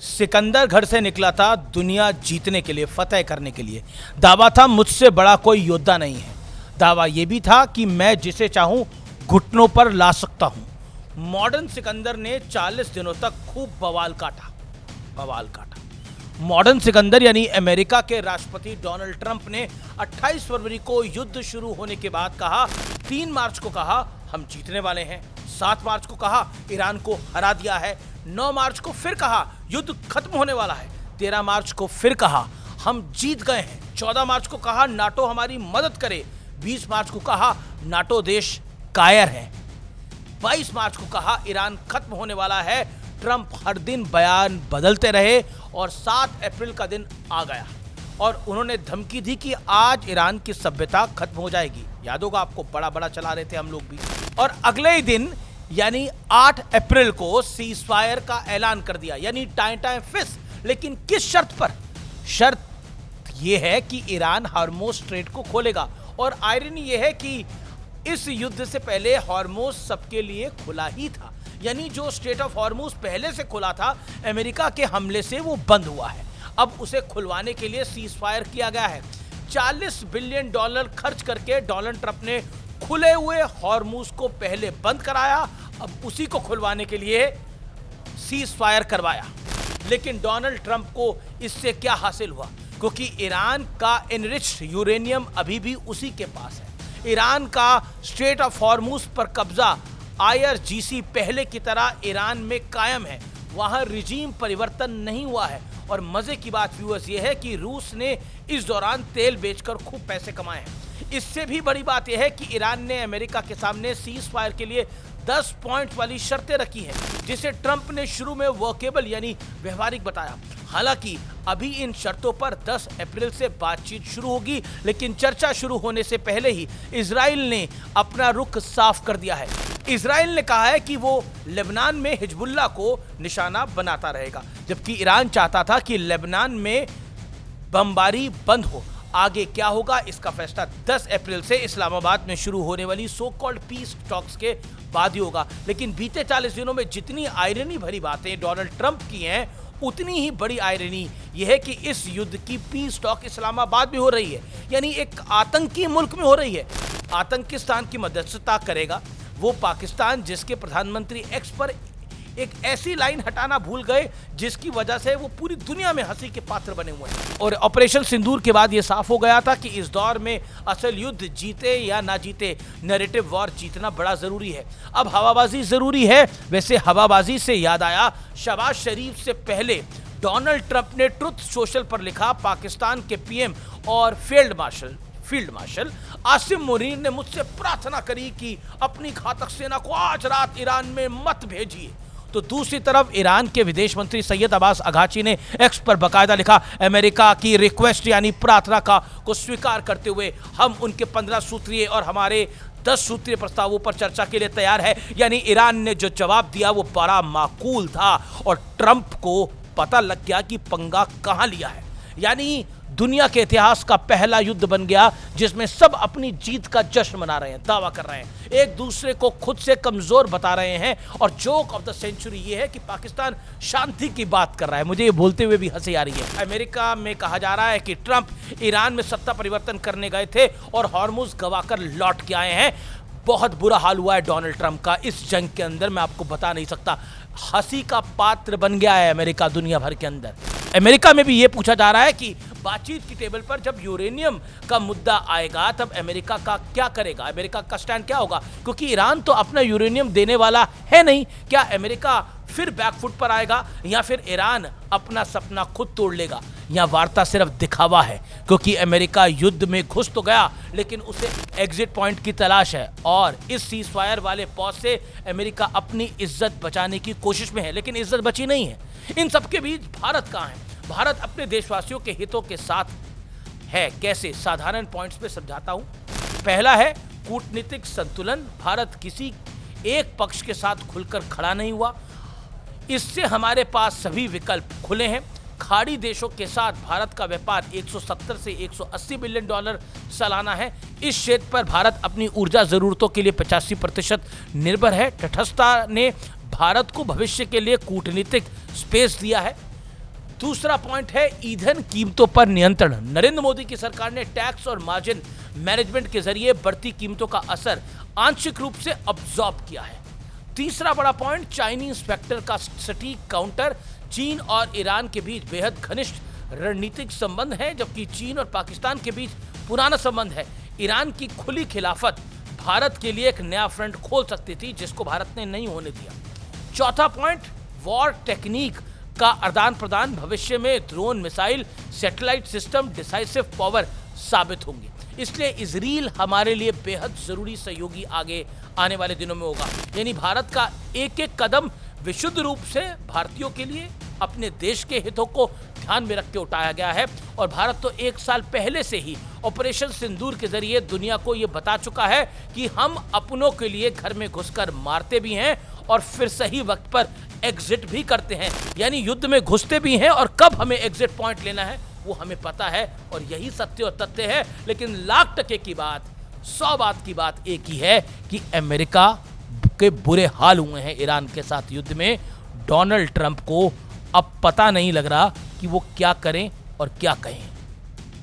सिकंदर घर से निकला था दुनिया जीतने के लिए, फतेह करने के लिए। दावा था मुझसे बड़ा कोई योद्धा नहीं है। दावा यह भी था कि मैं जिसे चाहूं घुटनों पर ला सकता हूं। मॉडर्न सिकंदर ने 40 दिनों तक खूब बवाल काटा। मॉडर्न सिकंदर यानी अमेरिका के राष्ट्रपति डोनाल्ड ट्रंप ने 28 फरवरी को युद्ध शुरू होने के बाद कहा, 3 मार्च को कहा हम जीतने वाले हैं, 7 मार्च को कहा ईरान को हरा दिया है, 9 मार्च को फिर कहा युद्ध खत्म होने वाला है, 13 मार्च को फिर कहा हम जीत गए हैं, 14 मार्च को कहा नाटो हमारी मदद करे, 20 मार्च को कहा नाटो देश कायर है, 22 मार्च को कहा ईरान खत्म होने वाला है। ट्रंप हर दिन बयान बदलते रहे और 7 अप्रैल का दिन आ गया और उन्होंने धमकी दी कि आज ईरान की सभ्यता खत्म हो जाएगी। याद होगा आपको, बड़ा चला रहे थे हम लोग भी। और अगले ही दिन यानी 8 अप्रैल को सीज फायर का ऐलान कर दिया, यानी टाइम फिक्स। लेकिन किस शर्त पर? शर्त यह है कि ईरान हार्मोज स्ट्रेट को खोलेगा। और आयरनी यह है कि इस युद्ध से पहले हार्मोज सबके लिए खुला ही था, यानी जो स्ट्रेट ऑफ हार्मोज पहले से खुला था, अमेरिका के हमले से वो बंद हुआ है। अब उसे खुलवाने के लिए सीज फायर किया गया है। $40 बिलियन खर्च करके डोनाल्ड ट्रंप ने खुले हुए हार्मोज को पहले बंद कराया, अब उसी को खुलवाने के लिए सीज फायर करवाया। लेकिन डोनाल्ड ट्रंप को इससे क्या हासिल हुआ? क्योंकि ईरान का एनरिच्ड यूरेनियम अभी भी उसी के पास है। ईरान का स्ट्रेट ऑफ हार्मोज पर कब्जा IRGC पहले की तरह ईरान में कायम है, वहां रिजीम परिवर्तन नहीं हुआ है। और मजे की बात व्यूअर्स ये है कि रूस ने इस दौरान तेल बेचकर खूब पैसे कमाए हैं। इससे भी बड़ी बात यह है कि ईरान ने अमेरिका के सामने सीज फायर के लिए 10 पॉइंट वाली शर्तें रखी हैं, जिसे ट्रंप ने शुरू में वर्केबल यानी व्यवहारिक बताया। हालांकि अभी इन शर्तों पर 10 अप्रैल से बातचीत शुरू होगी, लेकिन चर्चा शुरू होने से पहले ही इजराइल ने अपना रुख साफ कर दिया है। इजराइल ने कहा है कि वो लेबनान में हिजबुल्लाह को निशाना बनाता रहेगा, जबकि ईरान चाहता था कि लेबनान में बमबारी बंद हो। आगे क्या होगा इसका फैसला 10 अप्रैल से इस्लामाबाद में शुरू होने वाली सो कॉल्ड पीस टॉक्स के बाद ही होगा। लेकिन बीते 40 दिनों में जितनी आयरनी भरी बातें डोनाल्ड ट्रंप की हैं, उतनी ही बड़ी आयरनी यह है कि इस युद्ध की पीस टॉक इस्लामाबाद में हो रही है, यानी एक आतंकी मुल्क में हो रही है। आतंकिस्तान की मददता करेगा वो पाकिस्तान, जिसके प्रधानमंत्री एक्स पर एक ऐसी लाइन हटाना भूल गए जिसकी वजह से वो पूरी दुनिया में हंसी के पात्र बने हुए हैं। और ऑपरेशन सिंदूर के बाद ये साफ हो गया था कि इस दौर में असल युद्ध जीते या ना जीते, नैरेटिव वॉर जीतना बड़ा जरूरी है। अब हवाबाजी जरूरी है। वैसे हवाबाजी से याद आया, शहबाज शरीफ से पहले डोनाल्ड ट्रंप ने ट्रुथ सोशल पर लिखा, पाकिस्तान के PM और फील्ड मार्शल आसिम मुनीर ने मुझसे प्रार्थना करी कि अपनी घातक सेना को आज रात ईरान में मत भेजिए। तो दूसरी तरफ ईरान के विदेश मंत्री सैयद अब्बास अगाची ने एक्स पर बकायदा लिखा, अमेरिका की रिक्वेस्ट यानी प्रार्थना को स्वीकार करते हुए हम उनके 15 सूत्रीय और हमारे 10 सूत्रीय प्रस्तावों पर चर्चा के लिए तैयार है। यानी ईरान ने जो जवाब दिया वो बड़ा माकूल था और ट्रंप को पता लग गया कि पंगा कहां लिया है। यानी दुनिया के इतिहास का पहला युद्ध बन गया जिसमें सब अपनी जीत का जश्न मना रहे हैं, दावा कर रहे हैं, एक दूसरे को खुद से कमजोर बता रहे हैं। और जोक ऑफ द सेंचुरी ये है कि पाकिस्तान शांति की बात कर रहा है। मुझे ये बोलते हुए भी हंसी आ रही है। अमेरिका में कहा जा रहा है कि ट्रंप ईरान में सत्ता परिवर्तन करने गए थे और हार्मोज गवाकर लौट के आए हैं। बहुत बुरा हाल हुआ है डोनाल्ड ट्रंप का इस जंग के अंदर, मैं आपको बता नहीं सकता। हंसी का पात्र बन गया है अमेरिका दुनिया भर के अंदर। अमेरिका में भी ये पूछा जा रहा है कि बातचीत की टेबल पर जब यूरेनियम का मुद्दा आएगा तब अमेरिका का क्या करेगा, अमेरिका का स्टैंड क्या होगा? क्योंकि ईरान तो अपना यूरेनियम देने वाला है नहीं। क्या अमेरिका फिर बैकफुट पर आएगा या फिर ईरान अपना सपना खुद तोड़ लेगा? या वार्ता सिर्फ दिखावा है? क्योंकि अमेरिका युद्ध में घुस तो गया लेकिन उसे एग्जिट पॉइंट की तलाश है और इस सीज फायर वाले पॉज से अमेरिका अपनी इज्जत बचाने की कोशिश में है, लेकिन इज्जत बची नहीं है। इन सबके बीच भारत कहाँ है? भारत अपने देशवासियों के हितों के साथ है। कैसे? साधारण पॉइंट्स पे समझाता हूं। पहला है कूटनीतिक संतुलन। भारत किसी एक पक्ष के साथ खुलकर खड़ा नहीं हुआ, इससे हमारे पास सभी विकल्प खुले हैं। खाड़ी देशों के साथ भारत का व्यापार 170 से 180 बिलियन डॉलर सालाना है। इस क्षेत्र पर भारत अपनी ऊर्जा जरूरतों के लिए 85% निर्भर है। तटस्थता ने भारत को भविष्य के लिए कूटनीतिक स्पेस दिया है। दूसरा पॉइंट है ईंधन कीमतों पर नियंत्रण। नरेंद्र मोदी की सरकार ने टैक्स और मार्जिन मैनेजमेंट के जरिए बढ़ती कीमतों का असर आंशिक रूप से अब्सॉर्ब किया है। तीसरा बड़ा पॉइंट चाइनीज फैक्टर का सटीक काउंटर। चीन और ईरान के बीच बेहद घनिष्ठ रणनीतिक संबंध है, जबकि चीन और पाकिस्तान के बीच पुराना संबंध है। ईरान की खुली खिलाफत भारत के लिए एक नया फ्रंट खोल सकती थी, जिसको भारत ने नहीं होने दिया। चौथा पॉइंट वॉर टेक्निक का आदान प्रदान। भविष्य में drone, missile, satellite system decisive power साबित होंगे, इसलिए इजराइल हमारे लिए बेहद जरूरी सहयोगी आगे आने वाले दिनों में होगा। यानी भारत का एक एक कदम विशुद्ध रूप से भारतीयों के लिए, अपने देश के हितों को ध्यान में रख के उठाया गया है। और भारत तो 1 साल पहले से ही ऑपरेशन सिंदूर के जरिए दुनिया को यह बता चुका है कि हम अपनों के लिए घर में घुसकर मारते भी हैं और फिर सही वक्त पर एग्जिट भी करते हैं। यानी युद्ध में घुसते भी हैं और कब हमें एग्जिट पॉइंट लेना है वो हमें पता है, और यही सत्य और तथ्य है। लेकिन लाख टके की बात, 100 बात की बात एक ही है कि अमेरिका के बुरे हाल हुए हैं ईरान के साथ युद्ध में। डोनाल्ड ट्रंप को अब पता नहीं लग रहा कि वो क्या करें और क्या कहें।